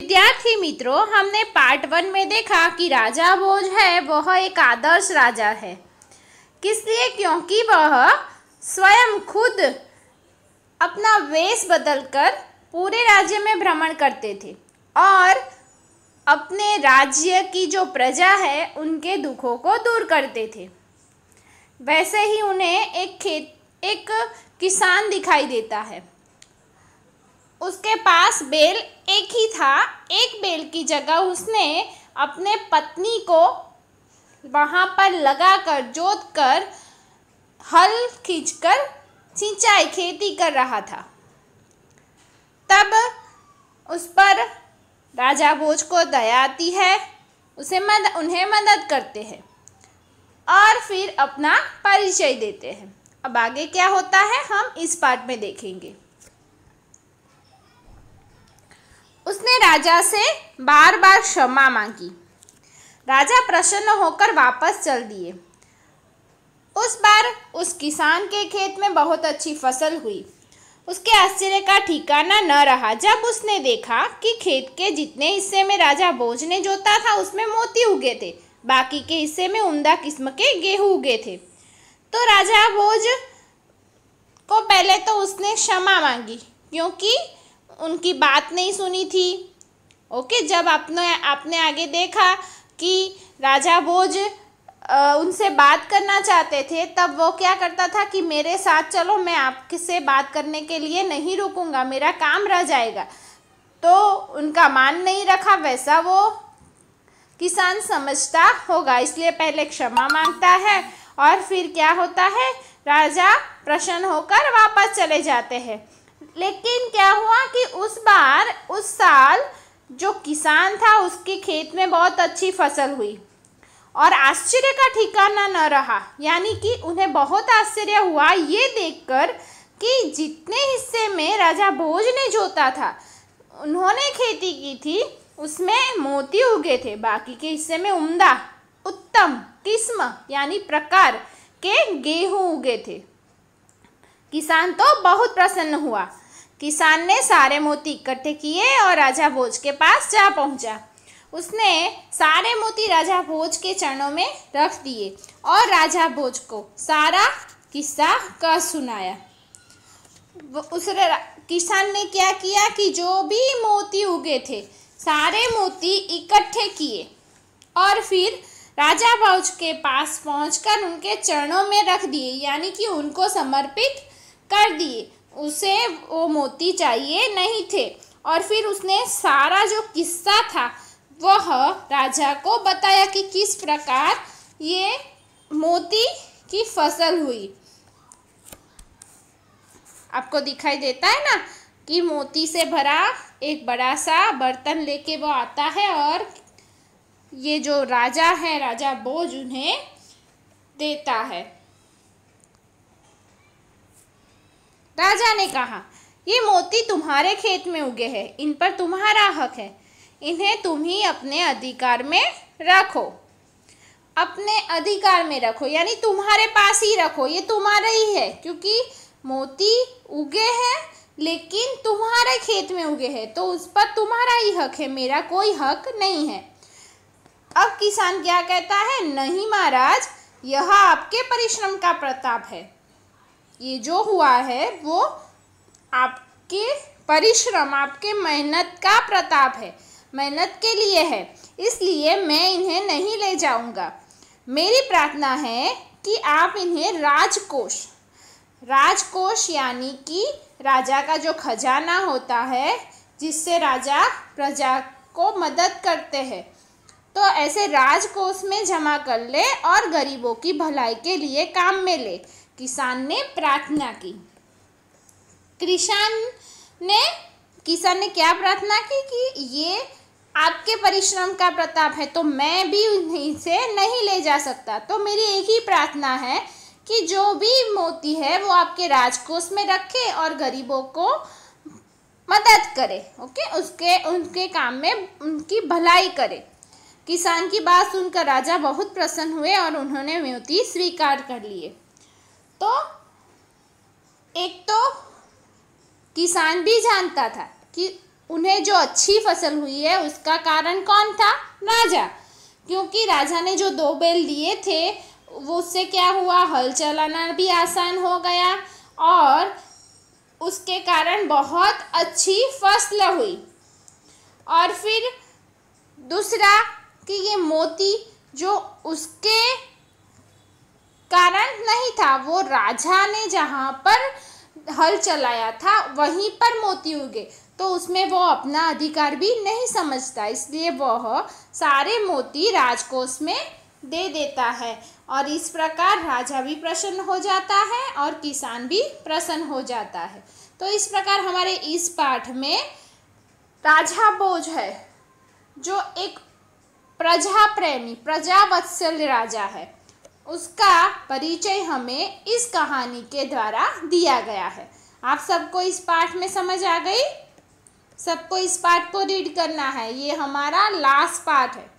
विद्यार्थी मित्रों, हमने पार्ट 1 में देखा कि राजा भोज है वह एक आदर्श राजा है। किस लिए? क्योंकि वह स्वयं खुद अपना वेश बदलकर पूरे राज्य में भ्रमण करते थे और अपने राज्य की जो प्रजा है उनके दुखों को दूर करते थे। वैसे ही उन्हें एक किसान दिखाई देता है। उसके पास बैल एक ही था। एक बैल की जगह उसने अपने पत्नी को वहाँ पर लगाकर जोतकर हल खींचकर सिंचाई खेती कर रहा था। तब उस पर राजा भोज को दया आती है, उन्हें मदद करते हैं और फिर अपना परिचय देते हैं। अब आगे क्या होता है हम इस पार्ट में देखेंगे। उसने राजा से बार बार क्षमा मांगी। राजा प्रसन्न होकर वापस चल दिए। उस बार उस किसान के खेत में बहुत अच्छी फसल हुई। उसके आश्चर्य का ठिकाना न रहा जब उसने देखा कि खेत के जितने हिस्से में राजा भोज ने जोता था उसमें मोती उगे थे, बाकी के हिस्से में उम्दा किस्म के गेहूं उगे थे। तो राजा भोज को पहले तो उसने क्षमा मांगी क्योंकि उनकी बात नहीं सुनी थी। जब आपने आगे देखा कि राजा भोज उनसे बात करना चाहते थे तब वो क्या करता था कि मेरे साथ चलो, मैं आपसे बात करने के लिए नहीं रुकूंगा, मेरा काम रह जाएगा। तो उनका मान नहीं रखा, वैसा वो किसान समझता होगा, इसलिए पहले क्षमा मांगता है और फिर क्या होता है, राजा प्रसन्न होकर वापस चले जाते हैं। लेकिन क्या हुआ कि उस साल जो किसान था उसके खेत में बहुत अच्छी फसल हुई और आश्चर्य का ठिकाना न रहा। यानी कि उन्हें बहुत आश्चर्य हुआ ये देखकर कि जितने हिस्से में राजा भोज ने जोता था, उन्होंने खेती की थी, उसमें मोती उगे थे, बाकी के हिस्से में उम्दा उत्तम किस्म यानी प्रकार के गेहूं उगे थे। किसान तो बहुत प्रसन्न हुआ। किसान ने सारे मोती इकट्ठे किए और राजा भोज के पास जा पहुंचा। उसने सारे मोती राजा भोज के चरणों में रख दिए और राजा भोज को सारा किस्सा कह सुनाया। किसान ने क्या किया कि जो भी मोती उगे थे सारे मोती इकट्ठे किए और फिर राजा भोज के पास पहुंचकर उनके चरणों में रख दिए, यानी कि उनको समर्पित कर दिए। उसे वो मोती चाहिए नहीं थे और फिर उसने सारा जो किस्सा था वह राजा को बताया कि किस प्रकार ये मोती की फसल हुई। आपको दिखाई देता है ना कि मोती से भरा एक बड़ा सा बर्तन लेके वो आता है और ये जो राजा है, राजा भोज, उन्हें देता है। राजा ने कहा, ये मोती तुम्हारे खेत में उगे हैं, इन पर तुम्हारा हक है, इन्हें तुम ही अपने अधिकार में रखो। अपने अधिकार में रखो यानी तुम्हारे पास ही रखो, ये तुम्हारा ही है क्योंकि मोती उगे हैं लेकिन तुम्हारे खेत में उगे हैं तो उस पर तुम्हारा ही हक है, मेरा कोई हक नहीं है। अब किसान क्या कहता है, नहीं महाराज, यह आपके परिश्रम का प्रताप है। ये जो हुआ है वो आपके परिश्रम, आपके मेहनत का प्रताप है, मेहनत के लिए है, इसलिए मैं इन्हें नहीं ले जाऊंगा। मेरी प्रार्थना है कि आप इन्हें राजकोष यानी कि राजा का जो खजाना होता है जिससे राजा प्रजा को मदद करते हैं, तो ऐसे राजकोष में जमा कर ले और गरीबों की भलाई के लिए काम में ले। किसान ने प्रार्थना की। किसान ने क्या प्रार्थना की कि ये आपके परिश्रम का प्रताप है तो मैं भी उन्हीं से नहीं ले जा सकता, तो मेरी एक ही प्रार्थना है कि जो भी मोती है वो आपके राजकोष में रखे और गरीबों को मदद करे। उनके काम में उनकी भलाई करे। किसान की बात सुनकर राजा बहुत प्रसन्न हुए और उन्होंने मोती स्वीकार कर लिए। तो एक तो किसान भी जानता था कि उन्हें जो अच्छी फसल हुई है उसका कारण कौन था? राजा। क्योंकि राजा ने जो 2 बैल दिए थे वो उससे क्या हुआ, हल चलाना भी आसान हो गया और उसके कारण बहुत अच्छी फसल हुई। और फिर दूसरा कि ये मोती जो उसके कारण नहीं था, वो राजा ने जहाँ पर हल चलाया था वहीं पर मोती उगे, तो उसमें वो अपना अधिकार भी नहीं समझता, इसलिए वह सारे मोती राजकोष में दे देता है। और इस प्रकार राजा भी प्रसन्न हो जाता है और किसान भी प्रसन्न हो जाता है। तो इस प्रकार हमारे इस पाठ में राजा भोज है जो एक प्रजा प्रेमी प्रजावत्सल राजा है, उसका परिचय हमें इस कहानी के द्वारा दिया गया है। आप सबको इस पाठ में समझ आ गई? सबको इस पाठ को रीड करना है, ये हमारा लास्ट पाठ है।